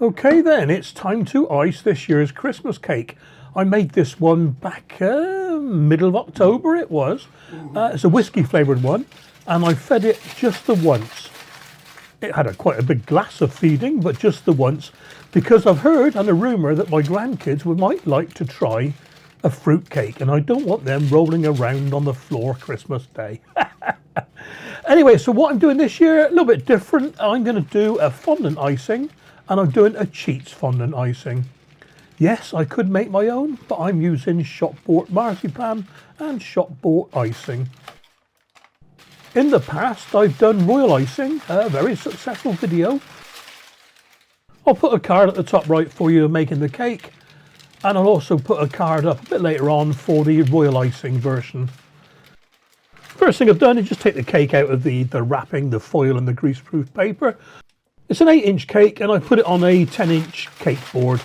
Okay then, it's time to ice this year's Christmas cake. I made this one back middle of October it was. It's a whiskey flavoured one and I fed it just the once. It had quite a big glass of feeding, but just the once, because I've heard and a rumour that my grandkids might like to try a fruit cake and I don't want them rolling around on the floor Christmas Day. Anyway, so what I'm doing this year, a little bit different. I'm going to do a fondant icing and I'm doing a Cheats fondant icing. Yes, I could make my own, but I'm using shop-bought marzipan and shop-bought icing. In the past, I've done royal icing, a very successful video. I'll put a card at the top right for you making the cake, and I'll also put a card up a bit later on for the royal icing version. First thing I've done is just take the cake out of the wrapping, the foil and the greaseproof paper. It's an 8-inch cake and I put it on a 10-inch cake board.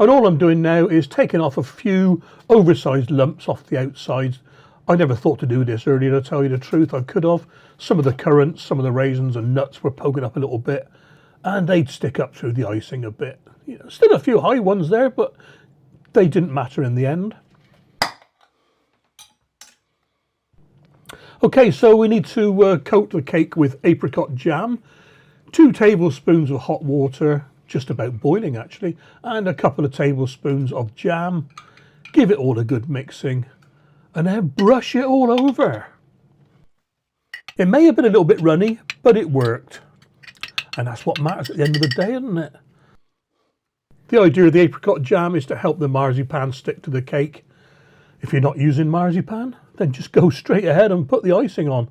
And all I'm doing now is taking off a few oversized lumps off the outsides. I never thought to do this earlier, to tell you the truth. I could have. Some of the currants, some of the raisins and nuts were poking up a little bit and they'd stick up through the icing a bit. You know, still a few high ones there, but they didn't matter in the end. Okay, so we need to coat the cake with apricot jam, 2 tablespoons of hot water, just about boiling actually, and a couple of tablespoons of jam. Give it all a good mixing and then brush it all over. It may have been a little bit runny, but it worked. And that's what matters at the end of the day, isn't it? The idea of the apricot jam is to help the marzipan stick to the cake. If you're not using marzipan, then just go straight ahead and put the icing on.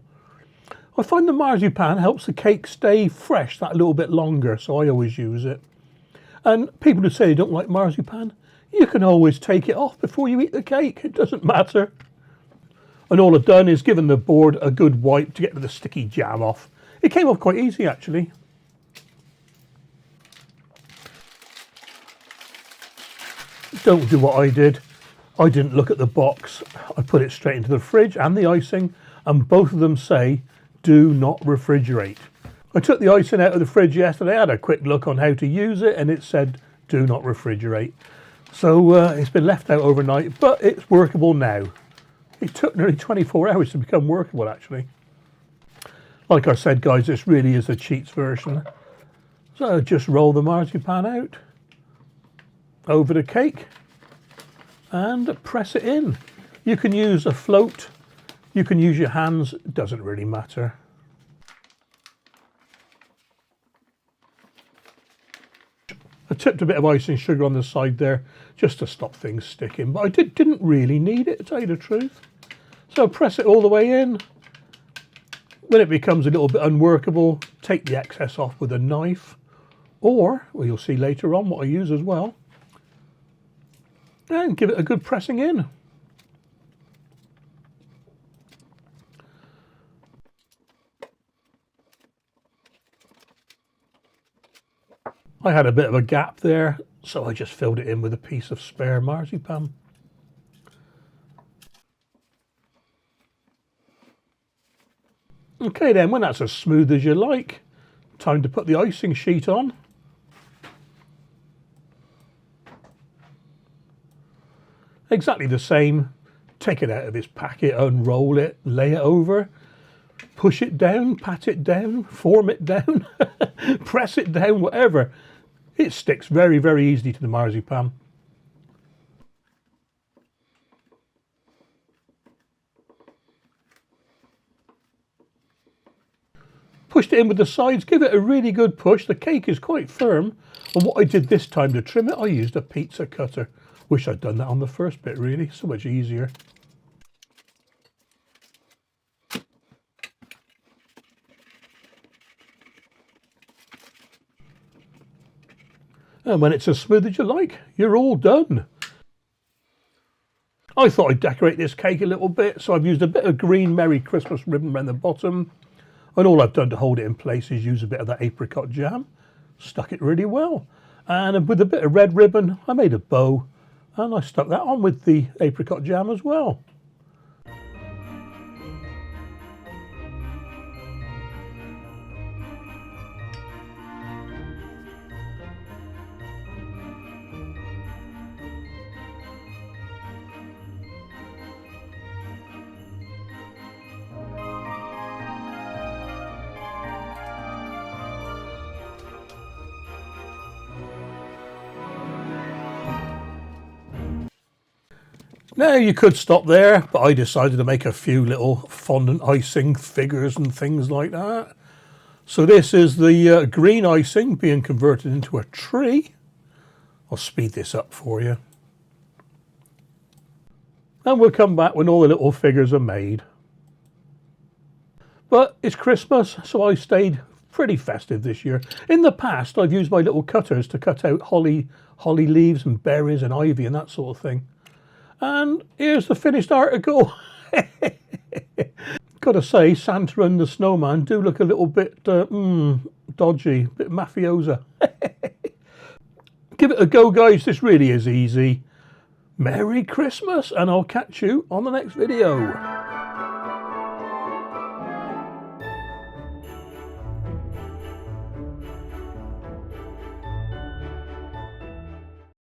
I find the marzipan helps the cake stay fresh that little bit longer, so I always use it. And people who say they don't like marzipan, you can always take it off before you eat the cake. It doesn't matter. And all I've done is given the board a good wipe to get the sticky jam off. It came off quite easy actually. Don't do what I did. I didn't look at the box. I put it straight into the fridge and the icing, and both of them say do not refrigerate. I took the icing out of the fridge yesterday, had a quick look on how to use it and it said do not refrigerate. So it's been left out overnight, but it's workable now. It took nearly 24 hours to become workable actually. Like I said guys, this really is a Cheats version. So just roll the marzipan out over the cake and press it in. You can use a float, you can use your hands, it doesn't really matter. I tipped a bit of icing sugar on the side there just to stop things sticking, but I didn't really need it, to tell you the truth. So press it all the way in. When it becomes a little bit unworkable, take the excess off with a knife, or, well, you'll see later on what I use as well, and give it a good pressing in. I had a bit of a gap there, so I just filled it in with a piece of spare marzipan. Okay then, when that's as smooth as you like, time to put the icing sheet on. Exactly the same. Take it out of its packet, unroll it, lay it over, push it down, pat it down, form it down, press it down, whatever. It sticks very, very easily to the marzipan. Pushed it in with the sides, give it a really good push. The cake is quite firm. And what I did this time to trim it, I used a pizza cutter. Wish I'd done that on the first bit really, so much easier. And when it's as smooth as you like, you're all done. I thought I'd decorate this cake a little bit, so I've used a bit of green Merry Christmas ribbon around the bottom. And all I've done to hold it in place is use a bit of that apricot jam. Stuck it really well. And with a bit of red ribbon, I made a bow. And I stuck that on with the apricot jam as well. Now you could stop there, but I decided to make a few little fondant icing figures and things like that. So this is the green icing being converted into a tree. I'll speed this up for you. And we'll come back when all the little figures are made. But it's Christmas, so I stayed pretty festive this year. In the past, I've used my little cutters to cut out holly leaves and berries and ivy and that sort of thing. And here's the finished article. Gotta say, Santa and the snowman do look a little bit dodgy, a bit mafiosa. Give it a go, guys. This really is easy. Merry Christmas, and I'll catch you on the next video.